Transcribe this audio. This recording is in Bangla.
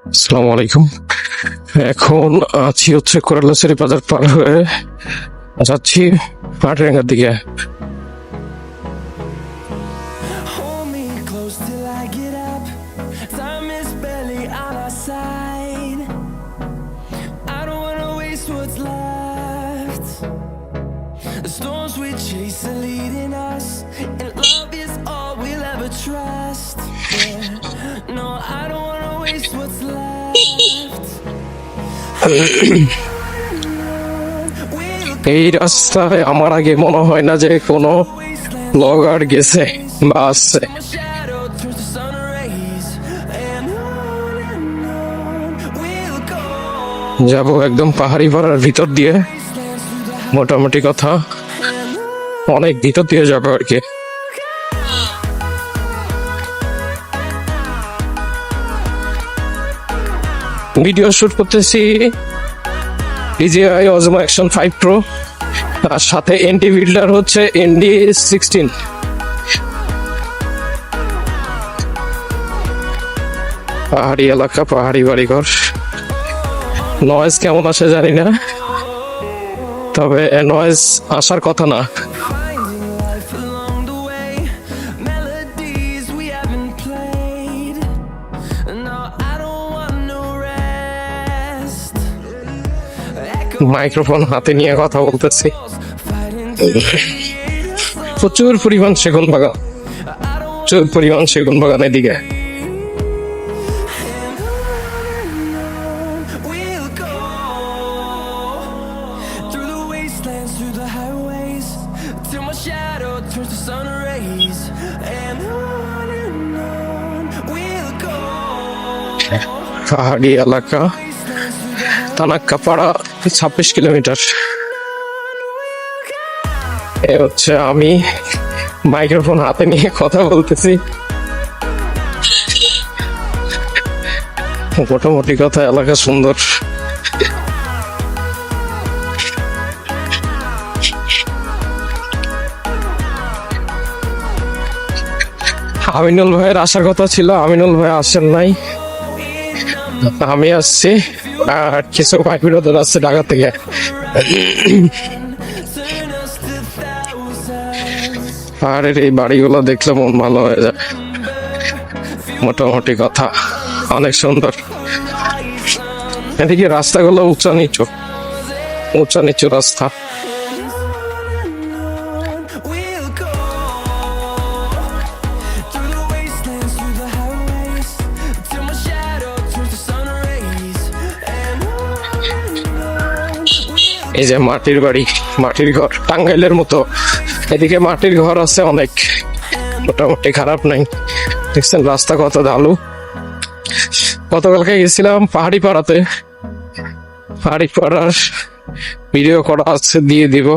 আসসালামু আলাইকুম। এখন আছি হচ্ছে কোরালাসেরি বাজার পার হয়ে যাচ্ছি মাটিরাঙ্গার দিকে। Hold me close till I get up. Time is barely on our side. I don't wanna waste what's left. The storms we chase are leading us, and love is all we'll ever trust. Yeah. No, I don't wanna waste what's left. এই রাস্তায় আমার আগে মনে হয় না যে কোনো ব্লগার গেছে বা আসছে। My shadow turns to sun rays, and on we'll go. যাব একদম পাহাড়ি পাড়ার ভিতর দিয়ে, মোটামুটি কথা অনেক ভিতর দিয়ে যাবো আর কি। ভিডিও শুট করতেছি DJI Osmo Action 5 Pro, আর সাথে এনটি বিল্ডার হচ্ছে ND16। পাহাড়ি এলাকা, পাহাড়ি বাড়িঘর। নয়েজ কেমন আসে জানি না, তবে নয়েজ আসার কথা না। Finding life along the way, melodies we haven't played. No, I don't want no rest. Microphone হাতে নিয়ে কথা বলতেছি। Echoes fighting to create a song. প্রচুর পরিমাণ সেগুন বাগান, প্রচুর পরিমাণ সেগুন বাগান এদিকে। We'll go through the wastelands, through the highways, till my shadow turns to sun rays, and on we'll go. পাহাড়ি এলাকা, তানাক্কাপাড়া 26 কিলোমিটার। এ হচ্ছে আমি মাইক্রোফোন হাতে নিয়ে কথা বলতেছি। মোটামুটি কথা এলাকা সুন্দর। আমিনুল ভাইয়ের আসার কথা ছিল, আমিনুল ভাই আসেন নাই, আমি আসছি। আর কিছু ভাই বিরোধী আসছে ঢাকা থেকে। Turn us to thousands. পাহাড়ের এই বাড়িগুলো দেখলে মন ভালো হয়ে যায়। মোটামুটি কথা অনেক সুন্দর। এদিকে রাস্তাগুলো উঁচা নিচু, উঁচা নিচু রাস্তা। We'll go through the wastelands, through the highways, till my shadow turns to sun rays, and on এই যে মাটির বাড়ি, মাটির ঘর, টাঙ্গাইলের মতো এদিকে মাটির ঘর আছে অনেক, মোটামুটি খারাপ নাই। দেখছেন রাস্তা কত ঢালু। গতকালকে গেছিলাম পাহাড়ি পাড়াতে, পাহাড়ি পাড়ার ভিডিও করা আছে, দিয়ে দিব।